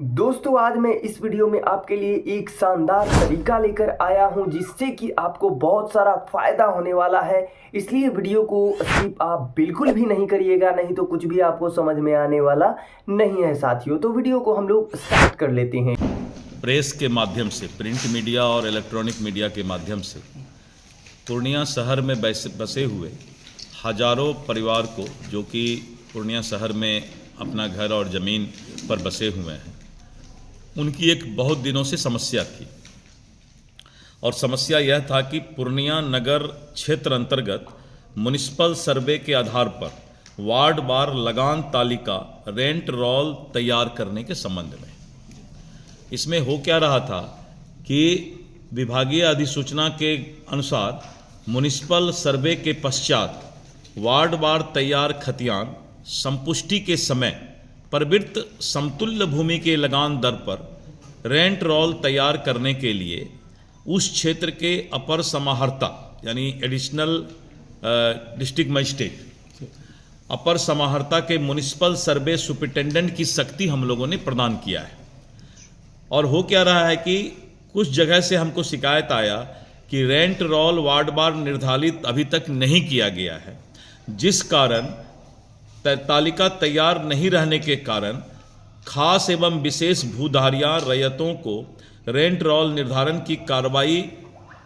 दोस्तों आज मैं इस वीडियो में आपके लिए एक शानदार तरीका लेकर आया हूं जिससे कि आपको बहुत सारा फायदा होने वाला है। इसलिए वीडियो को स्किप आप बिल्कुल भी नहीं करिएगा, नहीं तो कुछ भी आपको समझ में आने वाला नहीं है साथियों। तो वीडियो को हम लोग स्टार्ट कर लेते हैं। प्रेस के माध्यम से, प्रिंट मीडिया और इलेक्ट्रॉनिक मीडिया के माध्यम से पूर्णिया शहर में बसे हुए हजारों परिवार को, जो कि पूर्णिया शहर में अपना घर और ज़मीन पर बसे हुए हैं, उनकी एक बहुत दिनों से समस्या थी। और समस्या यह था कि पूर्णिया नगर क्षेत्र अंतर्गत म्युनिसिपल सर्वे के आधार पर वार्ड वार लगान तालिका रेंट रोल तैयार करने के संबंध में। इसमें हो क्या रहा था कि विभागीय अधिसूचना के अनुसार म्युनिसिपल सर्वे के पश्चात वार्ड वार तैयार खतियान संपुष्टि के समय प्रवृत्त समतुल्य भूमि के लगान दर पर रेंट रोल तैयार करने के लिए उस क्षेत्र के अपर समाहर्ता यानी एडिशनल डिस्ट्रिक्ट मजिस्ट्रेट, अपर समाहर्ता के म्युनिसिपल सर्वे सुपरिटेंडेंट की शक्ति हम लोगों ने प्रदान किया है। और हो क्या रहा है कि कुछ जगह से हमको शिकायत आया कि रेंट रोल वार्ड वार निर्धारित अभी तक नहीं किया गया है, जिस कारण तालिका तैयार नहीं रहने के कारण खास एवं विशेष भूधारियां रैयतों को रेंट रोल निर्धारण की कार्रवाई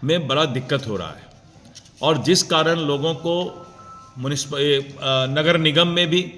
में बड़ा दिक्कत हो रहा है। और जिस कारण लोगों को नगर निगम में भी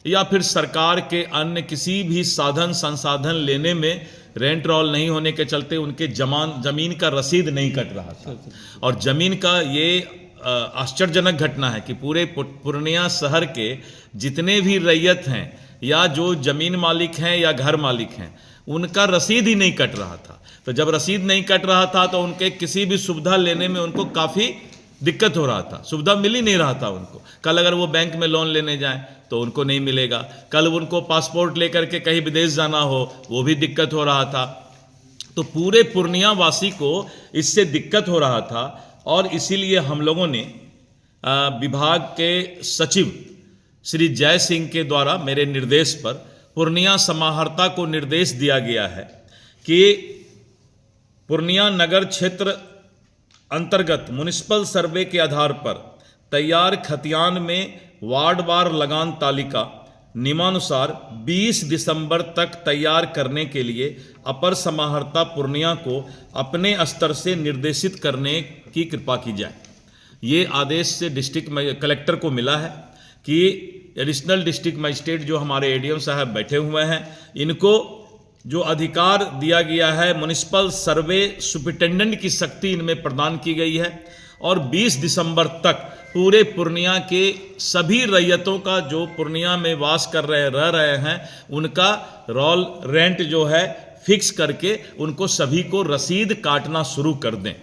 या फिर सरकार के अन्य किसी भी साधन संसाधन लेने में रेंट रोल नहीं होने के चलते उनके जमीन का रसीद नहीं कट रहा था। और जमीन का ये आश्चर्यजनक घटना है कि पूरे पूर्णिया शहर के जितने भी रैयत हैं या जो जमीन मालिक हैं या घर मालिक हैं, उनका रसीद ही नहीं कट रहा था। तो जब रसीद नहीं कट रहा था तो उनके किसी भी सुविधा लेने में उनको काफ़ी दिक्कत हो रहा था, सुविधा मिल ही नहीं रहा था उनको। कल अगर वो बैंक में लोन लेने जाएं तो उनको नहीं मिलेगा, कल उनको पासपोर्ट लेकर के कहीं विदेश जाना हो वो भी दिक्कत हो रहा था। तो पूरे पूर्णिया वासी को इससे दिक्कत हो रहा था। और इसीलिए हम लोगों ने विभाग के सचिव श्री जय सिंह के द्वारा मेरे निर्देश पर पूर्णिया समाहर्ता को निर्देश दिया गया है कि पूर्णिया नगर क्षेत्र अंतर्गत म्युनिसिपल सर्वे के आधार पर तैयार खतियान में वार्ड वार लगान तालिका नियमानुसार 20 दिसंबर तक तैयार करने के लिए अपर समाहर्ता पूर्णिया को अपने स्तर से निर्देशित करने की कृपा की जाए। ये आदेश से डिस्ट्रिक्ट कलेक्टर को मिला है कि एडिशनल डिस्ट्रिक्ट मजिस्ट्रेट जो हमारे एडीएम साहब बैठे हुए हैं, इनको जो अधिकार दिया गया है म्युनिसिपल सर्वे सुपरिटेंडेंट की शक्ति इनमें प्रदान की गई है। और 20 दिसंबर तक पूरे पूर्णिया के सभी रैयतों का जो पूर्णिया में वास कर रह रहे हैं उनका रोल रेंट जो है फिक्स करके उनको सभी को रसीद काटना शुरू कर दें।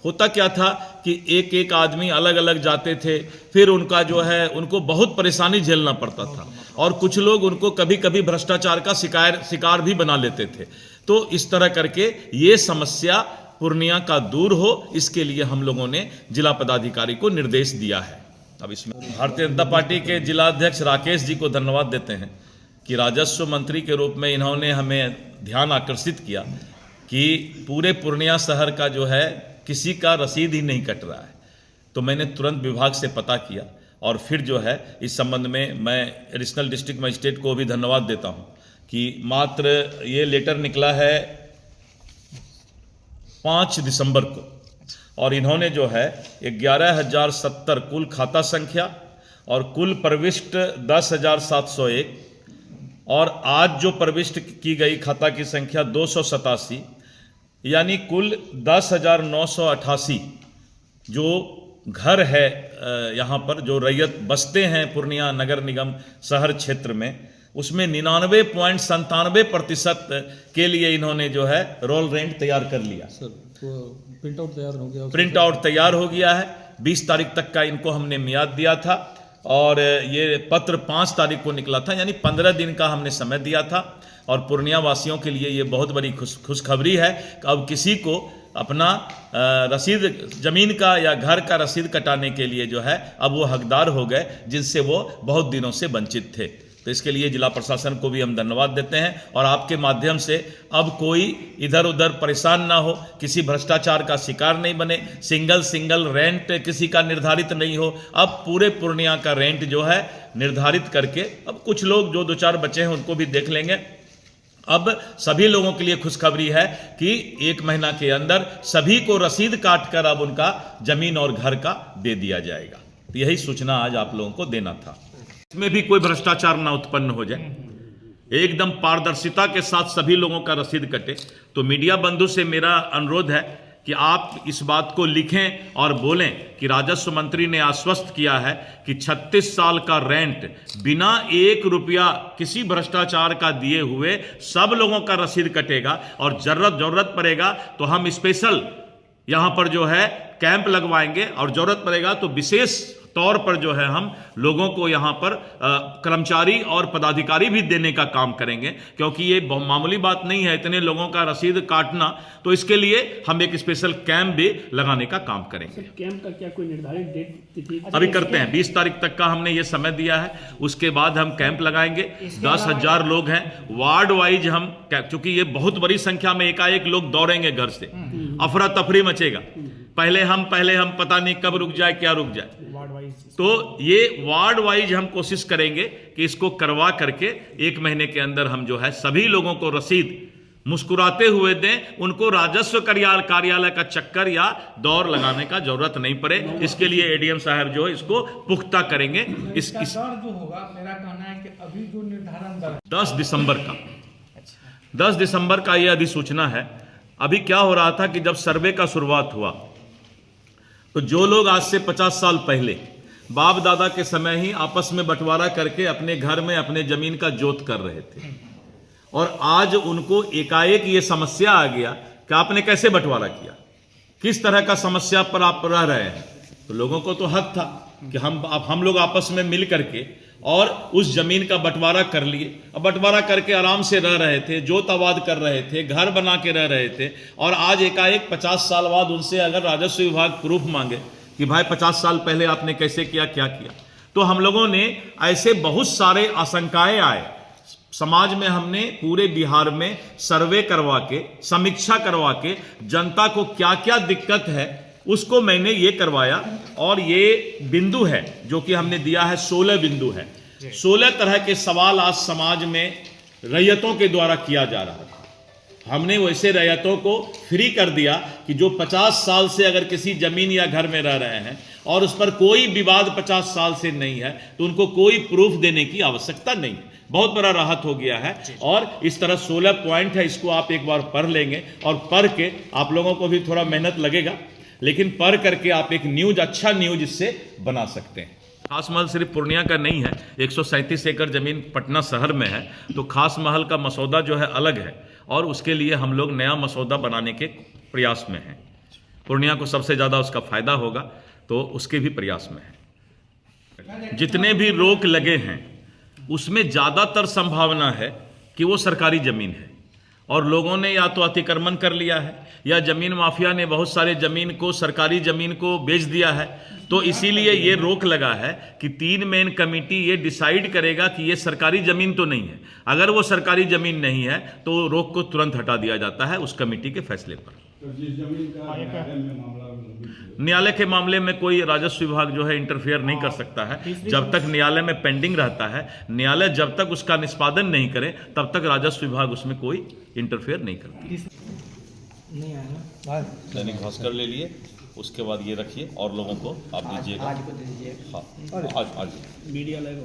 होता क्या था कि एक एक आदमी अलग अलग जाते थे, फिर उनका जो है उनको बहुत परेशानी झेलना पड़ता था। और कुछ लोग उनको कभी कभी भ्रष्टाचार का शिकार भी बना लेते थे। तो इस तरह करके ये समस्या पूर्णिया का दूर हो, इसके लिए हम लोगों ने जिला पदाधिकारी को निर्देश दिया है। अब इसमें भारतीय जनता पार्टी के जिला अध्यक्ष राकेश जी को धन्यवाद देते हैं कि राजस्व मंत्री के रूप में इन्होंने हमें ध्यान आकर्षित किया कि पूरे पूर्णिया शहर का जो है किसी का रसीद ही नहीं कट रहा है। तो मैंने तुरंत विभाग से पता किया और फिर जो है इस संबंध में मैं एडिशनल डिस्ट्रिक्ट मजिस्ट्रेट को भी धन्यवाद देता हूं कि मात्र ये लेटर निकला है 5 दिसंबर को, और इन्होंने जो है 11,070 कुल खाता संख्या और कुल प्रविष्ट 10,701 और आज जो प्रविष्ट की गई खाता की संख्या 287, यानी कुल 10,988 जो घर है यहाँ पर जो रैयत बसते हैं पूर्णिया नगर निगम शहर क्षेत्र में, उसमें 99.97% के लिए इन्होंने जो है रोल रेंट तैयार कर लिया। सर प्रिंट आउट तैयार हो गया, प्रिंट आउट तैयार हो गया है। 20 तारीख तक का इनको हमने मियाद दिया था और ये पत्र 5 तारीख को निकला था, यानी 15 दिन का हमने समय दिया था। और पूर्णिया वासियों के लिए ये बहुत बड़ी खुशखबरी है कि अब किसी को अपना रसीद जमीन का या घर का रसीद कटाने के लिए जो है अब वो हकदार हो गए, जिनसे वो बहुत दिनों से वंचित थे। तो इसके लिए जिला प्रशासन को भी हम धन्यवाद देते हैं और आपके माध्यम से अब कोई इधर उधर परेशान ना हो, किसी भ्रष्टाचार का शिकार नहीं बने, सिंगल रेंट किसी का निर्धारित नहीं हो। अब पूरे पूर्णिया का रेंट जो है निर्धारित करके, अब कुछ लोग जो 2-4 बचे हैं उनको भी देख लेंगे। अब सभी लोगों के लिए खुशखबरी है कि 1 महीना के अंदर सभी को रसीद काटकर अब उनका जमीन और घर का दे दिया जाएगा। तो यही सूचना आज आप लोगों को देना था। इसमें भी कोई भ्रष्टाचार ना उत्पन्न हो जाए, एकदम पारदर्शिता के साथ सभी लोगों का रसीद कटे। तो मीडिया बंधु से मेरा अनुरोध है कि आप इस बात को लिखें और बोलें कि राजस्व मंत्री ने आश्वस्त किया है कि 36 साल का रेंट बिना 1 रुपया किसी भ्रष्टाचार का दिए हुए सब लोगों का रसीद कटेगा और जरूरत पड़ेगा तो हम स्पेशल यहां पर जो है कैंप लगवाएंगे और जरूरत पड़ेगा तो विशेष तौर पर जो है हम लोगों को यहां पर कर्मचारी और पदाधिकारी भी देने का काम करेंगे, क्योंकि ये मामूली बात नहीं है इतने लोगों का रसीद काटना। तो इसके लिए हम एक स्पेशल कैंप भी लगाने का काम करेंगे। कैंप का क्या कोई निर्धारित डेट तिथि अभी करते हैं, 20 तारीख तक का हमने ये समय दिया है। उसके बाद हम कैंप लगाएंगे। 10,000 लोग हैं, वार्ड वाइज हम, क्योंकि ये बहुत बड़ी संख्या में एकाएक लोग दौड़ेंगे घर से, अफरा तफरी मचेगा। पहले हम पता नहीं कब रुक जाए, क्या रुक जाए। तो ये वार्ड वाइज हम कोशिश करेंगे कि इसको करवा करके 1 महीने के अंदर हम जो है सभी लोगों को रसीद मुस्कुराते हुए दें। उनको राजस्व कार्यालय का चक्कर या दौर लगाने का जरूरत नहीं पड़े। इसके लिए एडीएम साहब जो है इसको पुख्ता करेंगे। इस दर जो होगा, मेरा कहना है कि अभी जो निर्धारण दर 10 दिसंबर का यह अधिसूचना है। अभी क्या हो रहा था कि जब सर्वे का शुरुआत हुआ तो जो लोग आज से 50 साल पहले बाप दादा के समय ही आपस में बंटवारा करके अपने घर में अपने जमीन का जोत कर रहे थे और आज उनको एकाएक ये समस्या आ गया कि आपने कैसे बंटवारा किया, किस तरह का समस्या पर आप रह रहे हैं। तो लोगों को तो हक था कि हम लोग आपस में मिल करके और उस जमीन का बंटवारा कर लिए। अब बंटवारा करके आराम से रह रहे थे, जोत आबाद कर रहे थे, घर बना के रह रहे थे और आज एकाएक 50 साल बाद उनसे अगर राजस्व विभाग प्रूफ मांगे कि भाई 50 साल पहले आपने कैसे किया, क्या किया। तो हम लोगों ने ऐसे बहुत सारे आशंकाएं आए समाज में, हमने पूरे बिहार में सर्वे करवा के, समीक्षा करवा के जनता को क्या क्या दिक्कत है उसको मैंने ये करवाया। और ये बिंदु है जो कि हमने दिया है, 16 बिंदु है। 16 तरह के सवाल आज समाज में रैयतों के द्वारा किया जा रहा था। हमने वैसे रैयतों को फ्री कर दिया कि जो 50 साल से अगर किसी जमीन या घर में रह रहे हैं और उस पर कोई विवाद 50 साल से नहीं है तो उनको कोई प्रूफ देने की आवश्यकता नहीं है। बहुत बड़ा राहत हो गया है। और इस तरह 16 पॉइंट है, इसको आप एक बार पढ़ लेंगे और पढ़ के आप लोगों को भी थोड़ा मेहनत लगेगा, लेकिन पढ़ करके आप एक न्यूज, अच्छा न्यूज इससे बना सकते हैं। खास महल सिर्फ पूर्णिया का नहीं है, 137 एकड़ जमीन पटना शहर में है। तो खास महल का मसौदा जो है अलग है और उसके लिए हम लोग नया मसौदा बनाने के प्रयास में हैं। पूर्णिया को सबसे ज़्यादा उसका फायदा होगा तो उसके भी प्रयास में है। जितने भी रोक लगे हैं उसमें ज़्यादातर संभावना है कि वो सरकारी ज़मीन है और लोगों ने या तो अतिक्रमण कर लिया है या जमीन माफिया ने बहुत सारे जमीन को, सरकारी जमीन को बेच दिया है। तो इसीलिए ये रोक लगा है कि 3 मेन कमेटी ये डिसाइड करेगा कि ये सरकारी जमीन तो नहीं है। अगर वो सरकारी जमीन नहीं है तो रोक को तुरंत हटा दिया जाता है उस कमेटी के फैसले पर। न्यायालय के मामले में कोई राजस्व विभाग जो है इंटरफेयर नहीं कर सकता है। जब तक न्यायालय में पेंडिंग रहता है, न्यायालय जब तक उसका निष्पादन नहीं करे तब तक राजस्व विभाग उसमें कोई इंटरफेयर नहीं करती। दैनिक भास्कर ले लिए, उसके बाद ये रखिए और लोगों को आप दीजिएगा। हाँ, आज मीडिया लाइव।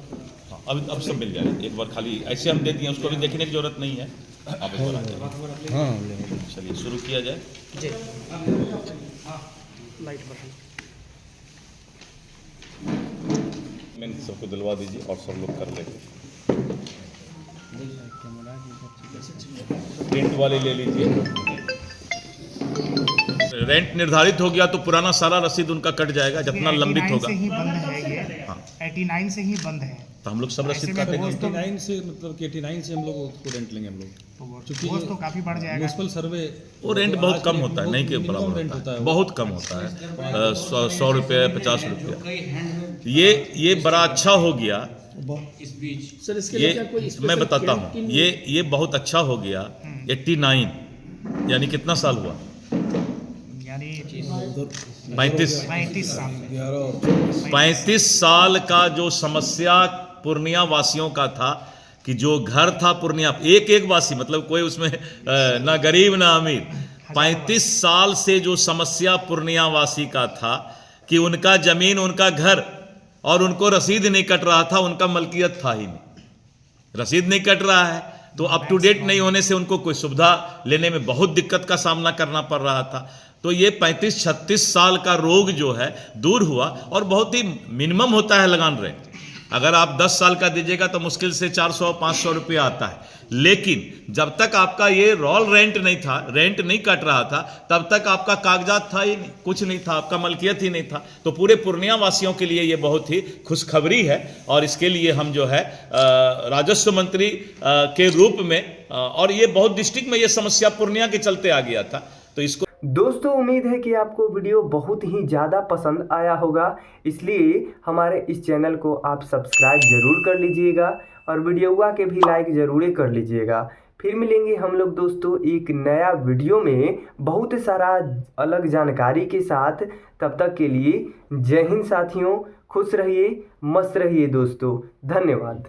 हाँ, अब सब मिल जाएगा। एक बार खाली ऐसे हम दे दिए, उसको भी देखने की जरूरत नहीं है। आप एक बार आ जाइए। चलिए शुरू किया जाए। लाइट बटन मैं सबको दिलवा दीजिए और सब लोग कर लेंगे। प्रिंट वाले ले लीजिए। रेंट निर्धारित हो गया तो पुराना सारा रसीद उनका कट जाएगा जितना लंबित होगा। 89 से ही बंद है ये। 89 से ही बंद है तो हम लोग सब रसीद काटेंगे। 89 से मतलब कि 89 से हम लोग उसको रेंट लेंगे हम लोग, क्योंकि तो काफी बढ़ जाएगा। म्युनिसिपल सर्वे वो रेंट बहुत कम होता है, नहीं के बराबर होता है, बहुत कम होता है। 100 रुपये, 50 रुपये। ये बड़ा अच्छा हो गया इस बीच सर इसके लिए क्या कोई ये special मैं बताता हूँ, guarantee नहीं? ये बहुत अच्छा हो गया। 89 यानी कितना साल हुआ? यानी 35 35 साल 35 साल का जो समस्या पूर्णिया वासियों का था कि जो घर था पूर्णिया एक वासी, मतलब कोई उसमें ना गरीब ना अमीर, 35 साल से जो समस्या पूर्णिया वासी का था कि उनका जमीन, उनका घर, और उनको रसीद नहीं कट रहा था, उनका मलकियत था ही नहीं, रसीद नहीं कट रहा है, तो अप टू डेट नहीं होने से उनको कोई सुविधा लेने में बहुत दिक्कत का सामना करना पड़ रहा था। तो ये 35-36 साल का रोग जो है दूर हुआ, और बहुत ही मिनिमम होता है लगान रेंट। अगर आप 10 साल का दीजिएगा तो मुश्किल से 400-500 रुपये आता है, लेकिन जब तक आपका ये रॉल रेंट नहीं था, रेंट नहीं कट रहा था, तब तक आपका कागजात था ही नहीं, कुछ नहीं था, आपका मलकियत ही नहीं था। तो पूरे पूर्णिया वासियों के लिए ये बहुत ही खुशखबरी है, और इसके लिए हम जो है राजस्व मंत्री के रूप में, और ये बहुत डिस्ट्रिक्ट में ये समस्या पूर्णिया के चलते आ गया था, तो इसको दोस्तों उम्मीद है कि आपको वीडियो बहुत ही ज़्यादा पसंद आया होगा, इसलिए हमारे इस चैनल को आप सब्सक्राइब ज़रूर कर लीजिएगा और वीडियोवा के भी लाइक ज़रूर कर लीजिएगा। फिर मिलेंगे हम लोग दोस्तों एक नया वीडियो में बहुत सारा अलग जानकारी के साथ। तब तक के लिए जय हिंद साथियों, खुश रहिए, मस्त रहिए दोस्तों, धन्यवाद।